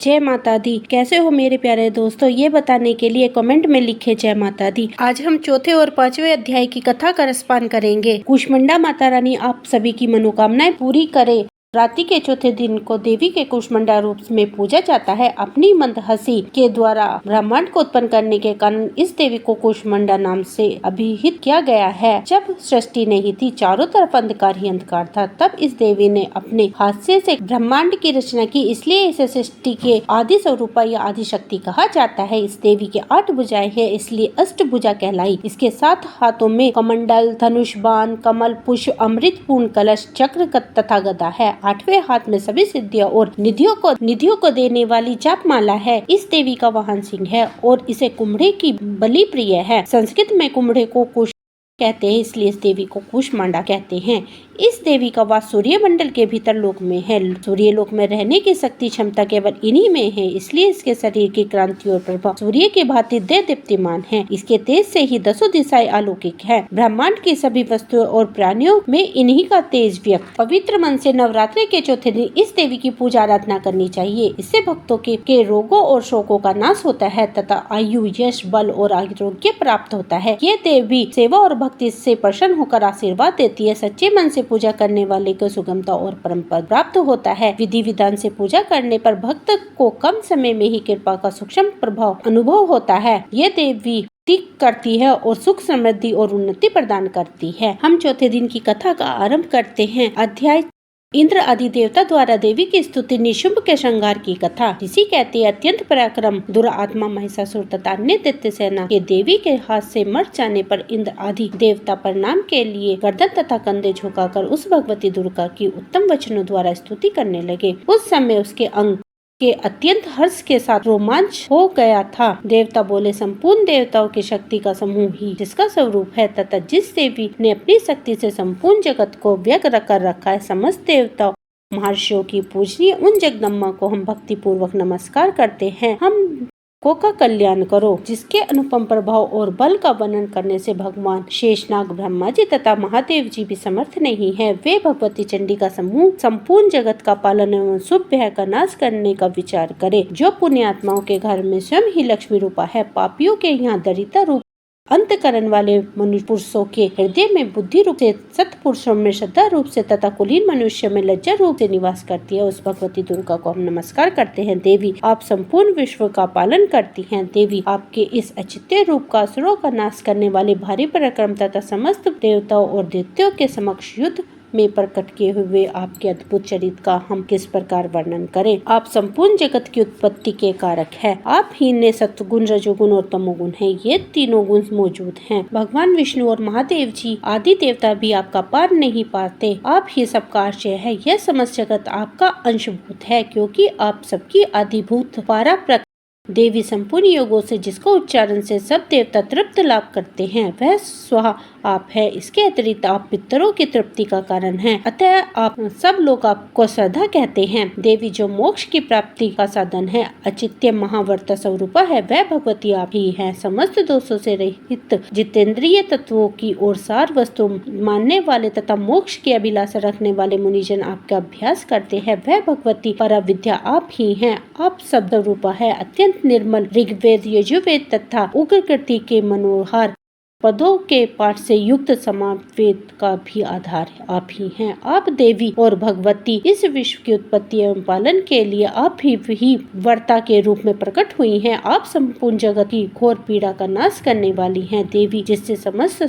जय माता दी। कैसे हो मेरे प्यारे दोस्तों, ये बताने के लिए कमेंट में लिखे जय माता दी। आज हम चौथे और पांचवें अध्याय की कथा का रसपान करेंगे। कूष्मांडा माता रानी आप सभी की मनोकामनाएं पूरी करे। रात्रि के चौथे दिन को देवी के कूष्मांडा रूप में पूजा जाता है। अपनी मंद हंसी के द्वारा ब्रह्मांड को उत्पन्न करने के कारण इस देवी को कूष्मांडा नाम से अभिहित किया गया है। जब सृष्टि नहीं थी, चारों तरफ अंधकार ही अंधकार था, तब इस देवी ने अपने हाथ से ब्रह्मांड की रचना की, इसलिए इसे सृष्टि के आदि स्वरूपा या आदि शक्ति कहा जाता है। इस देवी के 8 भुजाएं हैं, इसलिए अष्टभुजा कहलाई। इसके 7 हाथों में कमंडल, धनुष, बाण, कमल, पुष्प, अमृत पूर्ण कलश, चक्र तथा गदा है। 8वें हाथ में सभी सिद्धियों और निधियों को देने वाली जापमाला है। इस देवी का वाहन सिंह है और इसे कुम्हड़े की बलि प्रिय है। संस्कृत में कुम्हड़े को कुश कहते हैं, इसलिए इस देवी को कूष्मांडा कहते हैं। इस देवी का वास सूर्य मंडल के भीतर लोक में है। सूर्य लोक में रहने की शक्ति क्षमता केवल इन्हीं में है, इसलिए इसके शरीर की क्रांति और प्रभाव सूर्य की भांति दीप्तिमान है। इसके तेज से ही 10 दिशाएं अलौकिक है। ब्रह्मांड की सभी वस्तुओं और प्राणियों में इन्हीं का तेज व्यक्त। पवित्र मन से नवरात्रि के चौथे दिन इस देवी की पूजा आराधना करनी चाहिए। इससे भक्तों के रोगों और शोकों का नाश होता है तथा आयु, यश, बल और आरोग्य प्राप्त होता है। ये देवी सेवा और भक्ति से प्रसन्न होकर आशीर्वाद देती है। सच्चे मन से पूजा करने वाले को सुगमता और परम पद प्राप्त होता है। विधि विधान से पूजा करने पर भक्त को कम समय में ही कृपा का सूक्ष्म प्रभाव अनुभव होता है। ये देवी करती है और सुख, समृद्धि और उन्नति प्रदान करती है। हम चौथे दिन की कथा का आरंभ करते हैं। अध्याय इंद्र आदि देवता द्वारा देवी की स्तुति, निशुंभ के श्रृंगार की कथा। ऋषि कहते हैं, अत्यंत पराक्रम दुरात्मा महिषासुर तथा अन्य दैत्य सेना के देवी के हाथ से मर जाने पर इंद्र आदि देवता प्रणाम के लिए गर्दन तथा कंधे झुकाकर उस भगवती दुर्गा की उत्तम वचनों द्वारा स्तुति करने लगे। उस समय उसके अंग के अत्यंत हर्ष के साथ रोमांच हो गया था। देवता बोले, संपूर्ण देवताओं की शक्ति का समूह ही जिसका स्वरूप है तथा जिस देवी ने अपनी शक्ति से संपूर्ण जगत को व्यक्त कर रखा है, समस्त देवताओं महर्षियों की पूजनीय उन जगदम्बा को हम भक्ति पूर्वक नमस्कार करते हैं। हम का कल्याण करो, जिसके अनुपम प्रभाव और बल का वर्णन करने से भगवान शेषनाग, ब्रह्मा जी तथा महादेव जी भी समर्थ नहीं है। वे भगवती चंडी का समूह संपूर्ण जगत का पालन एवं शुभ भय का नाश करने का विचार करे। जो पुण्यात्माओं के घर में स्वयं ही लक्ष्मी रूपा है, पापियों के यहाँ दरिद्र रूप अंतकरण वाले मनुष्य पुरुषों के हृदय में बुद्धि रूप से, सत्पुरुषों में श्रद्धा रूप से तथा कुलीन मनुष्य में लज्जा रूप से निवास करती है, उस भगवती दुर्गा को हम नमस्कार करते हैं। देवी, आप संपूर्ण विश्व का पालन करती हैं। देवी, आपके इस अचित्य रूप का असुरों का नाश करने वाले भारी पराक्रम तथा समस्त देवताओं और दैत्यों के समक्ष युद्ध में प्रकट किए हुए आपके अद्भुत चरित्र का हम किस प्रकार वर्णन करें। आप संपूर्ण जगत की उत्पत्ति के कारक है। आप ही ने सत्वगुण, रजोगुण और तमोगुण है, ये तीनों गुण मौजूद हैं। भगवान विष्णु और महादेव जी आदि देवता भी आपका पार नहीं पाते। आप ही सबका आश्रय है। यह समस्त जगत आपका अंशभूत है, क्योंकि आप सबकी आदिभूत पारा देवी संपूर्ण योगों से, जिसको उच्चारण से सब देवता तृप्त लाभ करते हैं, वह स्वः आप है। इसके अतिरिक्त आप पितरों की तृप्ति का कारण हैं, अतः आप सब लोग आपको श्रद्धा कहते हैं। देवी, जो मोक्ष की प्राप्ति का साधन है, अचित्य महावर्त स्वरूपा है, वह भगवती आप ही है। समस्त दोषों से रहित जितेंद्रिय तत्वों की ओर सार वस्तु मानने वाले तथा मोक्ष की अभिलाषा रखने वाले मुनिजन आपका अभ्यास करते हैं, वह भगवती परविद्या आप ही है। आप शब्द रूपा है, अत्यंत निर्मल ऋग्वेद, यजुर्वेद तथा उग्र कृति के मनोहर पदों के पाठ से युक्त समावेद का भी आधार आप ही हैं। आप देवी और भगवती इस विश्व की उत्पत्ति एवं पालन के लिए आप ही वर्ता के रूप में प्रकट हुई हैं। आप संपूर्ण जगत की घोर पीड़ा का नाश करने वाली हैं। देवी, जिससे समस्त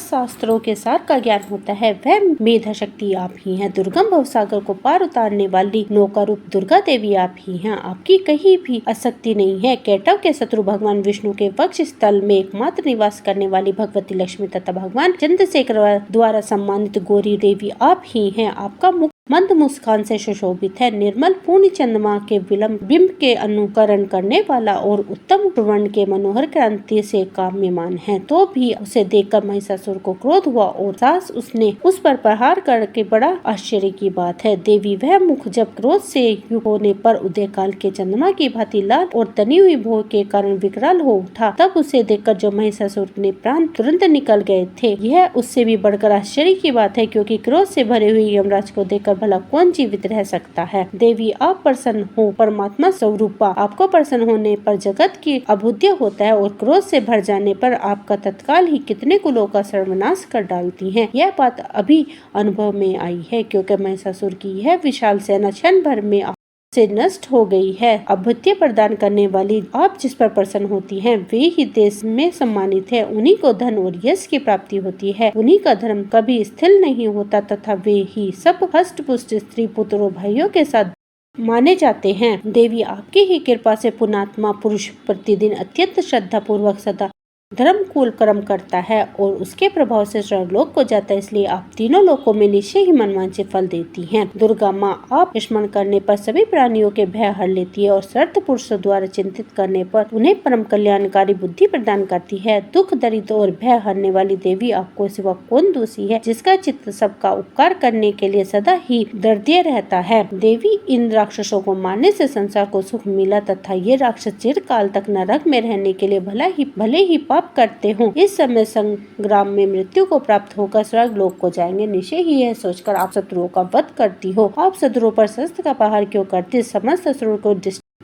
शास्त्रों के सार का ज्ञान होता है, वह मेधा शक्ति आप ही हैं। दुर्गम भवसागर को पार उतारने वाली नौका रूप दुर्गा देवी आप ही हैं। आपकी कहीं भी आसक्ति नहीं है। कैटव के शत्रु भगवान विष्णु के वक्ष स्थल में एकमात्र निवास करने वाली भगवती लक्ष्मी तथा भगवान चंद्रशेखर द्वारा सम्मानित गौरी देवी आप ही हैं। आपका मुख मंद मुस्कान से सुशोभित है। निर्मल पूर्ण चंद्रमा के बिंब के अनुकरण करने वाला और उत्तम सुवर्ण के मनोहर क्रांति से काम्यमान है। तो भी उसे देखकर महिषासुर को क्रोध हुआ और सास उसने उस पर प्रहार करके बड़ा आश्चर्य की बात है। देवी, वह मुख जब क्रोध से युक्त होने पर उदय काल के चंद्रमा की भांति लाल और तनी हुई भोग के कारण विकराल हो उठा, तब उसे देखकर जो महिषासुर ने प्राण तुरंत निकल गए थे। यह उससे भी बढ़कर आश्चर्य की बात है, क्योंकि क्रोध से भरे हुए यमराज को देखकर भला कौन जीवित रह सकता है। देवी आप प्रसन्न हो, परमात्मा स्वरूपा आपको प्रसन्न होने पर जगत की अभुद्य होता है और क्रोध से भर जाने पर आपका तत्काल ही कितने कुलों का सर्वनाश कर डालती है। यह बात अभी अनुभव में आई है, क्योंकि महिषासुर की यह विशाल सेना क्षण भर में से नष्ट हो गई है। अभुद्य प्रदान करने वाली आप जिस पर प्रसन्न होती हैं, वे ही देश में सम्मानित है। उन्हीं को धन और यश की प्राप्ति होती है। उन्हीं का धर्म कभी स्थिर नहीं होता तथा वे ही सब हष्ट पुष्ट स्त्री पुत्रों भाइयों के साथ माने जाते हैं। देवी आपकी ही कृपा से पुण्यात्मा पुरुष प्रतिदिन अत्यंत श्रद्धा पूर्वक सदा धर्म कुल कर्म करता है और उसके प्रभाव से स्वर्गलोक को जाता है। इसलिए आप तीनों लोकों में निश्चय ही मनवांछित फल देती हैं। दुर्गा माँ आप स्मरण करने पर सभी प्राणियों के भय हर लेती है और सर्त पुरुषों द्वारा चिंतित करने पर उन्हें परम कल्याणकारी बुद्धि प्रदान करती है। दुख दरिद्र और भय हरने वाली देवी आपको सिवा कौन दूसरी है, जिसका चित्त सबका उपकार करने के लिए सदा ही दृढ़ रहता है। देवी इन राक्षसों को मारने से संसार को सुख मिला तथा ये राक्षस चिरकाल तक नरक में रहने के लिए भले ही पाप करते हो, इस समय संग्राम में मृत्यु को प्राप्त होकर स्वर्ग लोक को जाएंगे। निश्चय ही यह सोचकर आप शत्रुओं का वध करती हो। आप शत्रुओं पर शस्त्र का प्रहार क्यों करती, समस्त शत्रुओं को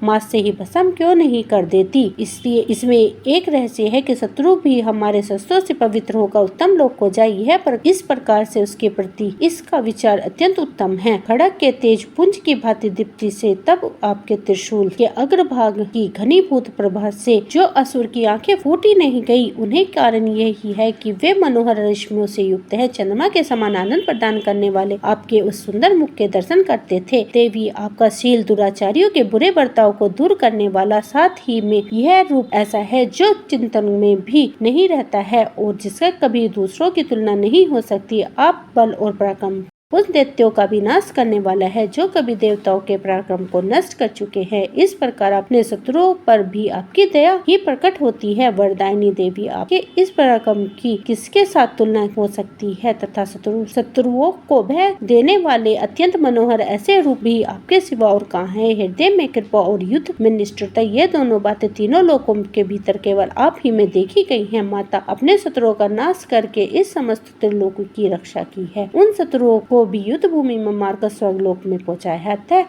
मास से ही भस्म क्यों नहीं कर देती। इसलिए इसमें एक रहस्य है कि शत्रु भी हमारे शस्त्रों से पवित्र होकर उत्तम लोक को जाए। यह पर इस प्रकार से उसके प्रति इसका विचार अत्यंत उत्तम है। खड़ग के तेज पुंज की भांति दीप्ति से तब आपके त्रिशूल के अग्रभाग की घनीभूत प्रभा से जो असुर की आंखें फूटी नहीं गई, उन्हें कारण यही है कि वे मनोहर रश्मियों से युक्त है। चंद्रमा के समान आनंद प्रदान करने वाले आपके उस सुंदर मुख के दर्शन करते थे। देवी आपका शील दुराचारियों के बुरे बर्ताव को दूर करने वाला, साथ ही में यह रूप ऐसा है जो चिंतन में भी नहीं रहता है और जिसका कभी दूसरों की तुलना नहीं हो सकती। आप बल और पराक्रम उन दैत्यों का विनाश करने वाला है जो कभी देवताओं के पराक्रम को नष्ट कर चुके हैं। इस प्रकार अपने शत्रुओं पर भी आपकी दया ही प्रकट होती है। वरदायिनी देवी आपके इस पराक्रम की किसके साथ तुलना हो सकती है तथा शत्रुओं को भय देने वाले अत्यंत मनोहर ऐसे रूप भी आपके सिवा और कहाँ है। हृदय में कृपा और युद्ध में निष्ठुरता, ये दोनों बातें तीनों लोकों के भीतर केवल आप ही में देखी गई है। माता अपने शत्रुओं का नाश करके इस समस्त त्रिलोक की रक्षा की है। उन शत्रुओं को भी युद्ध भूमि में मारकर स्वर्गलोक में पहुंचाया है।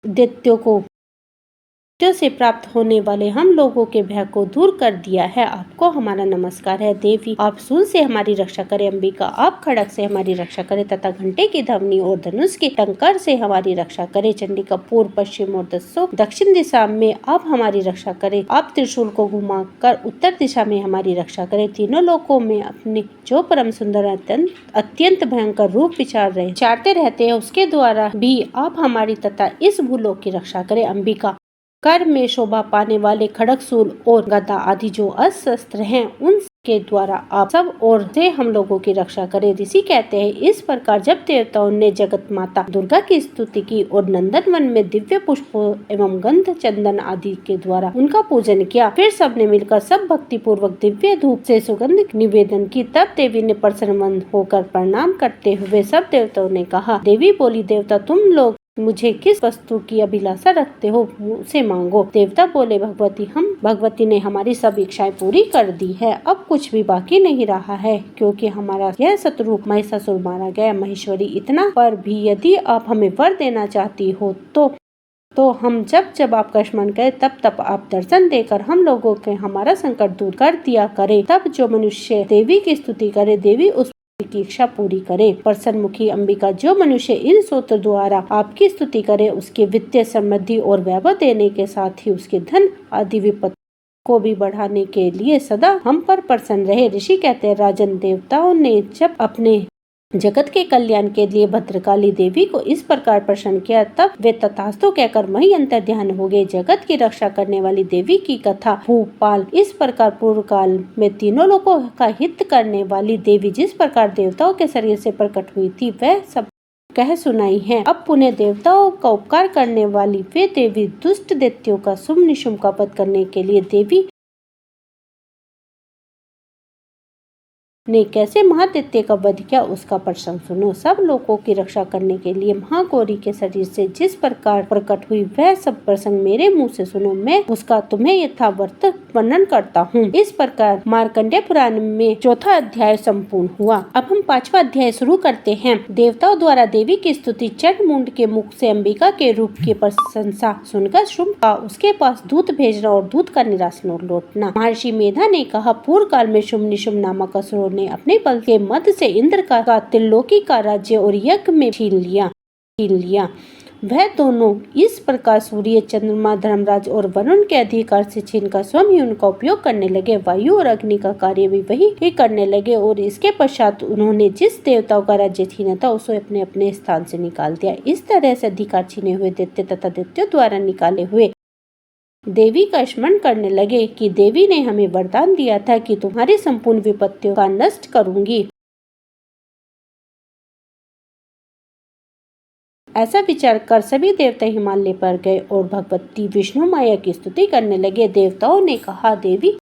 दैत्यों को से प्राप्त होने वाले हम लोगों के भय को दूर कर दिया है। आपको हमारा नमस्कार है। देवी आप सूल से हमारी रक्षा करें। अंबिका आप खड़ग से हमारी रक्षा करें तथा घंटे की ध्वनि और धनुष के टंकार से हमारी रक्षा करें। चंडिका पूर्व पश्चिम और दक्षिण दिशा में आप हमारी रक्षा करें। आप त्रिशूल को घुमाकर उत्तर दिशा में हमारी रक्षा करें। तीनों लोकों में अपने जो परम सुंदर अत्यंत भयंकर रूप विचारते रहते हैं, उसके द्वारा भी आप हमारी तथा इस भूलोक की रक्षा करें। अंबिका कर में शोभा पाने वाले खड़ग, शूल और गदा आदि जो अस्त्र हैं, उनके द्वारा आप सब और से हम लोगों की रक्षा करें। ऋषि कहते हैं, इस प्रकार जब देवताओं ने जगत माता दुर्गा की स्तुति की और नंदन वन में दिव्य पुष्पों एवं गंध चंदन आदि के द्वारा उनका पूजन किया, फिर सबने मिलकर सब भक्ति पूर्वक दिव्य धूप से सुगंध निवेदन की, तब देवी ने प्रसन्न होकर प्रणाम करते हुए सब देवताओं ने कहा। देवी बोली, देवता तुम लोग मुझे किस वस्तु की अभिलाषा रखते हो, उसे मांगो। देवता बोले, भगवती ने हमारी सब इच्छाएं पूरी कर दी है। अब कुछ भी बाकी नहीं रहा है, क्योंकि हमारा यह शत्रु महिषासुर मारा गया। महेश्वरी, इतना पर भी यदि आप हमें वर देना चाहती हो तो हम जब आपका स्मरण करें तब आप दर्शन देकर हम लोगों के हमारा संकट दूर कर दिया करें। तब जो मनुष्य देवी की स्तुति करे, देवी उस की इच्छा पूरी करे। प्रसन्नमुखी अंबिका, जो मनुष्य इन सूत्र द्वारा आपकी स्तुति करे, उसके वित्तीय समृद्धि और वैभव देने के साथ ही उसके धन आदि विपत्ति को भी बढ़ाने के लिए सदा हम पर प्रसन्न रहे। ऋषि कहते हैं, राजन, देवताओं ने जब अपने जगत के कल्याण के लिए भद्रकाली देवी को इस प्रकार प्रसन्न किया, तब वे तथास्तु कहकर वही अंतर ध्यान हो गए। जगत की रक्षा करने वाली देवी की कथा भूपाल इस प्रकार पूर्व काल में तीनों लोगों का हित करने वाली देवी जिस प्रकार देवताओं के शरीर से प्रकट हुई थी, वह सब कह सुनाई है। अब पुण्य देवताओं का उपकार करने वाली वे देवी दुष्ट दैत्यों का शुभ निशुंभ का वध करने के लिए देवी ने कैसे महादैत्य का वध किया उसका प्रसंग सुनो। सब लोगों की रक्षा करने के लिए महागौरी के शरीर से जिस प्रकार प्रकट हुई वह सब प्रसंग मेरे मुंह से सुनो। मैं उसका तुम्हें यथावत वर्णन करता हूँ। इस प्रकार मार्कंडेय पुराण में चौथा अध्याय संपूर्ण हुआ। अब हम पांचवा अध्याय शुरू करते हैं। देवताओं द्वारा देवी की स्तुति चंडमुंड के मुख से अंबिका के रूप की प्रशंसा सुनकर शुंभ का उसके पास दूत भेजना और दूत का निराश लौटना। महर्षि मेधा ने कहा, पूर्व काल में शुंभ निशुंभ नामक असुरों ने अपने बल के मद से इंद्र का त्रिलोकी का राज्य और यज्ञ में छीन लिया। वह दोनों इस प्रकार सूर्य, चंद्रमा, धर्मराज और वरुण के अधिकार से छीनकर स्वयं ही उनका उपयोग करने लगे। वायु और अग्नि का कार्य भी वही ही करने लगे और इसके पश्चात उन्होंने जिस देवताओं का राज्य छीना था उसे अपने अपने स्थान से निकाल दिया। इस तरह से अधिकार छीने हुए दैत्य तथा दैत्यों द्वारा निकाले हुए देवी का स्मरण करने लगे कि देवी ने हमें वरदान दिया था कि तुम्हारी संपूर्ण विपत्तियों का नष्ट करूंगी। ऐसा विचार कर सभी देवता हिमालय पर गए और भगवती विष्णु माया की स्तुति करने लगे। देवताओं ने कहा, देवी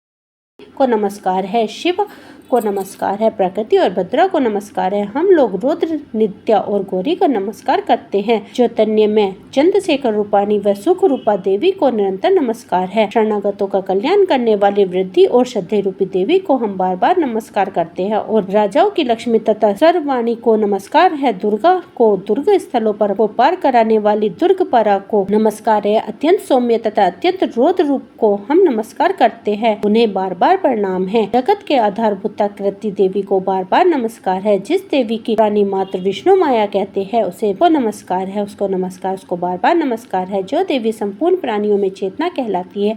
को नमस्कार है, शिव को नमस्कार है, प्रकृति और भद्रा को नमस्कार है। हम लोग रुद्र, नित्या और गौरी को नमस्कार करते हैं। चैतन्य में चंद्रशेखर रूपानी व सुख रूपा देवी को निरंतर नमस्कार है। शरणागतों का कल्याण करने वाली वृद्धि और श्रद्धे रूपी देवी को हम बार बार नमस्कार करते हैं। और राजाओं की लक्ष्मी तथा सर्ववाणी को नमस्कार है। दुर्गा को दुर्ग स्थलों पर को पार कराने वाली दुर्गपरा को नमस्कार है। अत्यंत सौम्य तथा अत्यंत रौद्र रूप को हम नमस्कार करते हैं। उन्हें बार बार प्रणाम है। जगत के आधारभूत कृति देवी को बार बार नमस्कार है। जिस देवी की प्राणी मात्र विष्णु माया कहते हैं उसे वो नमस्कार है, उसको नमस्कार, उसको बार बार नमस्कार है। जो देवी संपूर्ण प्राणियों में चेतना कहलाती है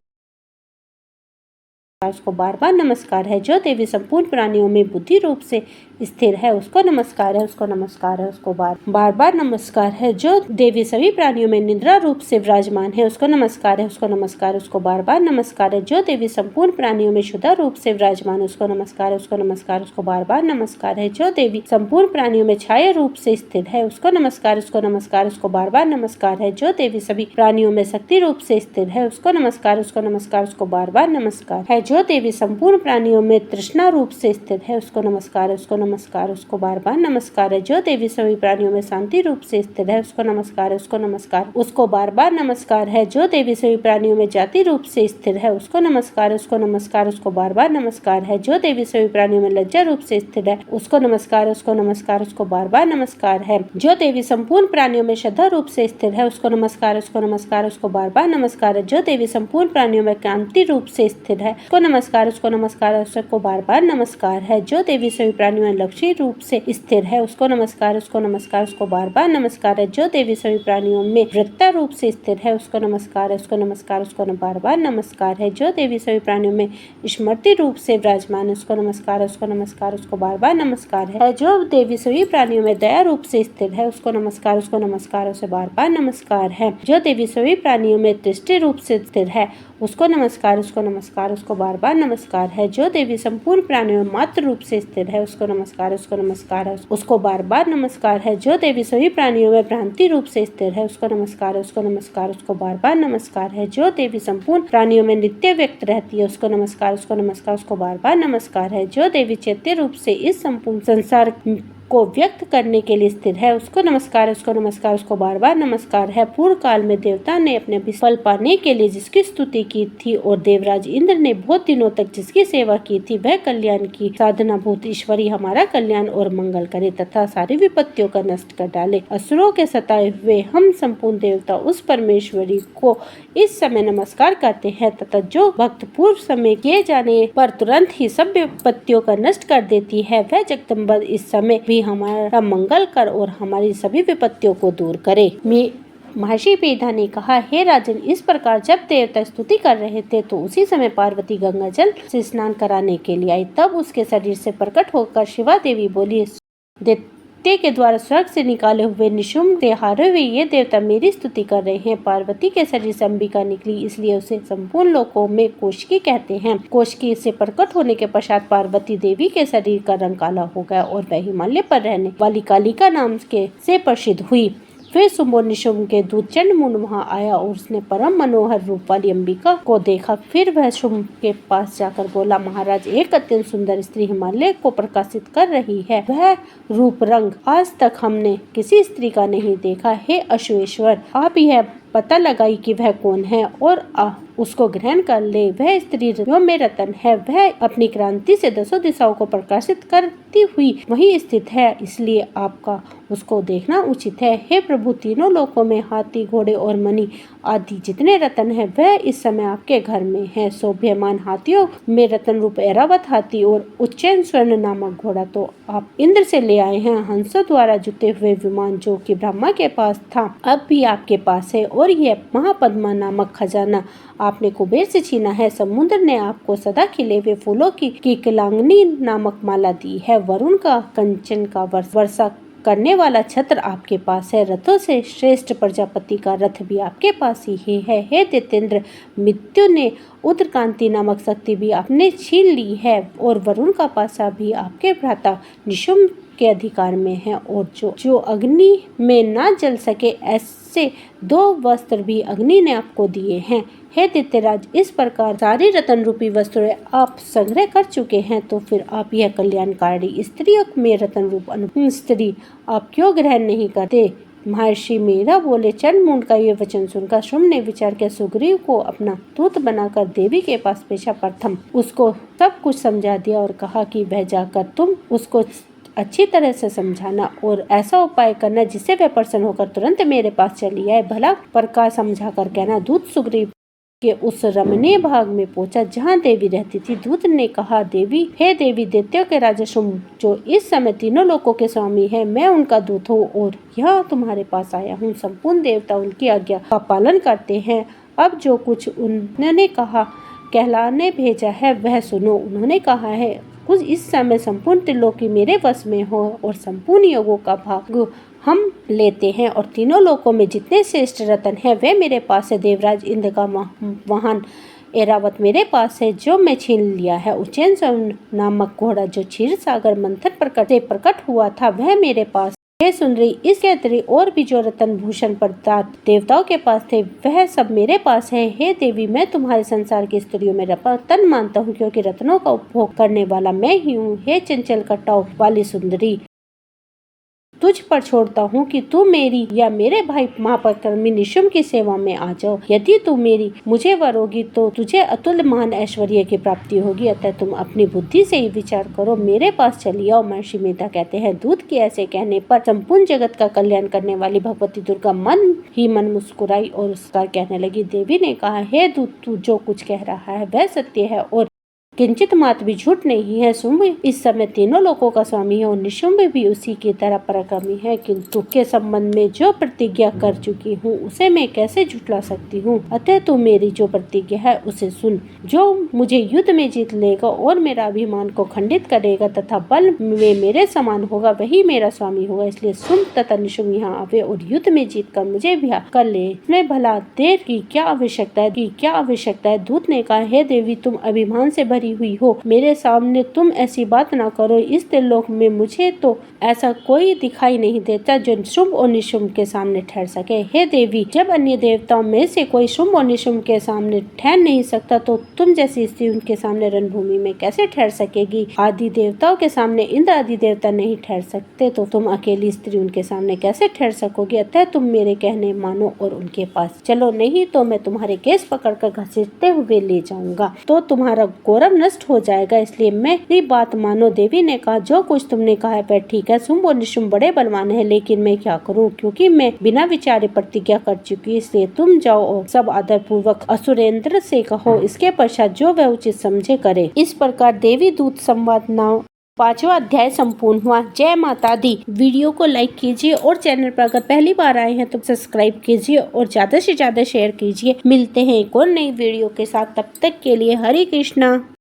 उसको बार बार नमस्कार है। जो देवी संपूर्ण प्राणियों में बुद्धि रूप से स्थिर है उसको नमस्कार है, उसको नमस्कार है, उसको बार बार नमस्कार है। जो देवी सभी प्राणियों में निद्रा रूप से विराजमान है उसको नमस्कार है, उसको नमस्कार, उसको बार बार नमस्कार है। जो देवी संपूर्ण प्राणियों में शुद्ध रूप से विराजमान है उसको नमस्कार है, उसको नमस्कार, उसको बार बार नमस्कार है। जो देवी संपूर्ण प्राणियों में छाया रूप से स्थिर है उसको नमस्कार, उसको नमस्कार, उसको बार बार नमस्कार है। जो देवी सभी प्राणियों में शक्ति रूप से स्थिर है उसको नमस्कार, उसको नमस्कार, उसको बार बार नमस्कार है। जो देवी संपूर्ण प्राणियों में तृष्णा रूप से स्थिर है उसको नमस्कार, उसको नमस्कार, उसको बार बार नमस्कार है। जो देवी सभी प्राणियों में शांति रूप से स्थिर है उसको नमस्कार, उसको नमस्कार, उसको बार बार नमस्कार है। जो देवी सभी प्राणियों में जाति रूप से स्थिर है उसको नमस्कार, उसको नमस्कार, उसको बार बार नमस्कार है। जो देवी सभी प्राणियों में लज्जा रूप से स्थिर है उसको नमस्कार, उसको नमस्कार, उसको बार बार नमस्कार है। जो देवी संपूर्ण प्राणियों में श्रद्धा रूप से स्थिर है उसको नमस्कार, उसको नमस्कार, उसको बार बार नमस्कार है। जो देवी संपूर्ण प्राणियों में कांति रूप से स्थिर है उसको नमस्कार, उसको नमस्कार, उसको बार बार नमस्कार है। जो देवी सभी प्राणियों में लक्ष्मी रूप से स्थिर है उसको नमस्कार, उसको नमस्कार, उसको बार बार नमस्कार है। जो देवी सभी प्राणियों में वृत्ता रूप से स्थिर है उसको नमस्कार, उसको नमस्कार, उसको बार बार नमस्कार है। जो देवी सभी प्राणियों में स्मृति रूप से विराजमान है उसको नमस्कार, उसको नमस्कार, उसको बार बार नमस्कार है। जो देवी सभी प्राणियों में दया रूप से स्थिर है उसको नमस्कार, उसको नमस्कार, उसे बार बार नमस्कार है। जो देवी सभी प्राणियों में दृष्टि रूप से स्थिर है उसको नमस्कार, उसको नमस्कार, उसको बार बार नमस्कार है। जो देवी संपूर्ण प्राणियों में मात्र रूप से स्थिर है उसको नमस्कार, उसको नमस्कार है, उसको बार बार नमस्कार है। जो देवी सभी प्राणियों में भ्रांति रूप से स्थिर है उसको नमस्कार, उसको नमस्कार, उसको बार बार नमस्कार है। जो देवी संपूर्ण प्राणियों में नित्य व्यक्त रहती है उसको नमस्कार, उसको नमस्कार, उसको बार बार नमस्कार है। जो देवी चैत्य रूप से इस संपूर्ण संसार को व्यक्त करने के लिए स्थिर है उसको नमस्कार, उसको नमस्कार, उसको बार बार नमस्कार है। पूर्व काल में देवता ने अपने फल पाने के लिए जिसकी स्तुति की थी और देवराज इंद्र ने बहुत दिनों तक जिसकी सेवा की थी वह कल्याण की साधना भूत ईश्वरी हमारा कल्याण और मंगल करे तथा सारी विपत्तियों का नष्ट कर डाले। असुरों के सताए हुए हम संपूर्ण देवता उस परमेश्वरी को इस समय नमस्कार करते हैं तथा जो भक्त पूर्व समय किए जाने पर तुरंत ही सब विपत्तियों का नष्ट कर देती है वह जगदम्बा इस समय भी हमारा मंगल कर और हमारी सभी विपत्तियों को दूर करे। महर्षि मेधा ने कहा, हे राजन, इस प्रकार जब देवता स्तुति कर रहे थे तो उसी समय पार्वती गंगा जल से स्नान कराने के लिए आई। तब उसके शरीर से प्रकट होकर शिवा देवी बोली, दैत्य के द्वारा स्वर्ग से निकाले हुए निशुम्भ से हारे हुए ये देवता मेरी स्तुति कर रहे हैं। पार्वती के शरीर से अंबिका निकली, इसलिए उसे संपूर्ण लोकों में कोशकी कहते हैं। कोशकी से प्रकट होने के पश्चात पार्वती देवी के शरीर का रंग काला हो गया और वह हिमालय पर रहने वाली कालिका नाम के से प्रसिद्ध हुई। फिर शुंभ और निशुंभ के दूत चंडमुंड वहाँ आया और उसने परम मनोहर रूप वाली अंबिका को देखा। फिर वह शुंभ के पास जाकर बोला, महाराज, एक अत्यंत सुंदर स्त्री हिमालय को प्रकाशित कर रही है। वह रूप रंग आज तक हमने किसी स्त्री का नहीं देखा। हे अश्वेश्वर, आप यह पता लगाई कि वह कौन है और उसको ग्रहण कर ले। वह स्त्री जो में रतन है, वह अपनी क्रांति से दसों दिशाओं को प्रकाशित करती हुई वहीं स्थित है, इसलिए आपका उसको देखना उचित है। हे प्रभु, तीनों लोकों में हाथी, घोड़े और मणि आदि जितने रतन है वह इस समय आपके घर में है। शोभ्यमान हाथियों में रतन रूप ऐरावत हाथी और उज्जैन स्वर्ण नामक घोड़ा तो आप इंद्र से ले आए हैं। हंसों द्वारा जुटे हुए विमान जो कि ब्रह्मा के पास था अब भी आपके पास है, और यह महापद्मा नामक खजाना आपने कुबेर से छीना है। समुद्र ने आपको सदा खिले हुए फूलों की किलांगनी नामक माला दी है। वरुण का कंचन का वर्षा करने वाला छत्र आपके पास है। रथों से श्रेष्ठ प्रजापति का रथ भी आपके पास ही है। हे दैत्येंद्र, मृत्यु ने उत्तरकांति नामक शक्ति भी आपने छीन ली है, और वरुण का पासा भी आपके भ्राता निशुंभ के अधिकार में है, और जो अग्नि में ना जल सके ऐसे 2 वस्त्र भी अग्नि ने आपको दिए हैं। हे दैत्यराज, इस प्रकार सारी रतन रूपी वस्तुएं आप संग्रह कर चुके हैं, तो फिर आप यह कल्याणकारी स्त्रियों में रतन रूप अनुपम स्त्री आप क्यों ग्रहण नहीं करते? महर्षि मीरा बोले। चंडमुंड का ये वचन सुनकर शुंभ ने विचार किया, सुग्रीव को अपना दूत बनाकर देवी के पास भेजा। प्रथम उसको सब कुछ समझा दिया और कहा कि वह जाकर तुम उसको अच्छी तरह से समझाना और ऐसा उपाय करना जिससे वह प्रसन्न होकर तुरंत मेरे पास चली आए। भला प्रकार समझा कर कहना। दूत सुग्रीव के उस रमणीय भाग में पहुंचा जहां देवी रहती थी। दूत ने कहा, देवी, हे देवी, दैत्यों के राजा शुंभ जो इस समय तीनों लोकों के स्वामी है, मैं उनका दूत हूँ और यहाँ तुम्हारे पास आया हूँ। संपूर्ण देवता उनकी आज्ञा का पालन करते हैं। अब जो कुछ उन्होंने कहा कहलाने भेजा है वह सुनो। उन्होंने कहा है, कुछ इस समय संपूर्ण त्रिलोकी मेरे वश में हो और संपूर्ण योगों का भाग हम लेते हैं, और तीनों लोकों में जितने श्रेष्ठ रतन है वे मेरे पास है। देवराज इंद्र का वाहन ऐरावत मेरे पास है जो मैं छीन लिया है। उज्जैन स्वर्ण नामक घोड़ा जो क्षीर सागर मंथन से प्रकट हुआ था वह मेरे पास। हे सुंदरी, इसके अतिरिक्त और भी जो रतन भूषण पदार्थ देवताओं के पास थे वह सब मेरे पास है। हे देवी, मैं तुम्हारे संसार की स्त्रियों में रतन मानता हूँ, क्योंकि रत्नों का उपभोग करने वाला मैं ही हूँ। हे चंचल कटाव वाली सुंदरी, तुझ पर छोड़ता हूँ कि तू मेरी या मेरे भाई महापराक्रमी निशुंभ की सेवा में आ जाओ। यदि तू मुझे वरोगी तो तुझे अतुल्य महान ऐश्वर्य की प्राप्ति होगी। अतः तुम अपनी बुद्धि से ही विचार करो, मेरे पास चली आओ। महर्षि मेधा कहते हैं, दूत के ऐसे कहने पर संपूर्ण जगत का कल्याण करने वाली भगवती दुर्गा मन ही मन मुस्कुराई और उसका कहने लगी। देवी ने कहा, हे दूत, तू जो कुछ कह रहा है वह सत्य है और किंचित मात्र भी झूठ नहीं है। शुंभ इस समय तीनों लोकों का स्वामी है और निशुंभ भी उसी की तरह पराक्रमी है, किंतु के संबंध में जो प्रतिज्ञा कर चुकी हूँ उसे मैं कैसे झुठला सकती हूँ। अतः तू मेरी जो प्रतिज्ञा है उसे सुन। जो मुझे युद्ध में जीत लेगा और मेरा अभिमान को खंडित करेगा तथा बल में मेरे समान होगा वही मेरा स्वामी होगा। इसलिए शुंभ तथा निशुंभ यहाँ आवे और युद्ध में जीत कर मुझे ब्याह कर ले। इसमें भला देर की क्या आवश्यकता है? दूत ने कहा, हे देवी, तुम अभिमान से हुई हो, मेरे सामने तुम ऐसी बात ना करो। इस त्रिलोक में मुझे तो ऐसा कोई दिखाई नहीं देता जो शुंभ और निशुंभ के सामने ठहर सके। हे देवी, जब अन्य देवताओं में से कोई शुंभ और निशुंभ के सामने ठहर नहीं सकता तो तुम जैसी स्त्री उनके सामने रणभूमि में कैसे ठहर सकेगी? आदि देवताओं के सामने इंद्र आदि देवता नहीं ठहर सकते तो तुम अकेली स्त्री उनके सामने कैसे ठहर सकोगी? अतः तुम मेरे कहने मानो और उनके पास चलो, नहीं तो मैं तुम्हारे केस पकड़कर घसीटते हुए ले जाऊंगा तो तुम्हारा गौरव नष्ट हो जाएगा। इसलिए मेरी बात मानो। देवी ने कहा, जो कुछ तुमने कहा है वह ठीक है। शुंभ और निशुंभ बड़े बलवान है, लेकिन मैं क्या करूं, क्योंकि मैं बिना विचारे प्रतिज्ञा कर चुकी। इसलिए तुम जाओ और सब आदर पूर्वक असुरेंद्र से कहो, इसके पश्चात जो वह उचित समझे करे। इस प्रकार देवी दूत संवाद 5वां अध्याय संपूर्ण हुआ। जय माता दी। वीडियो को लाइक कीजिए और चैनल पर अगर पहली बार आए हैं तो सब्सक्राइब कीजिए और ज्यादा से ज्यादा शेयर कीजिए। मिलते हैं एक और नई वीडियो के साथ, तब तक के लिए हरे कृष्णा।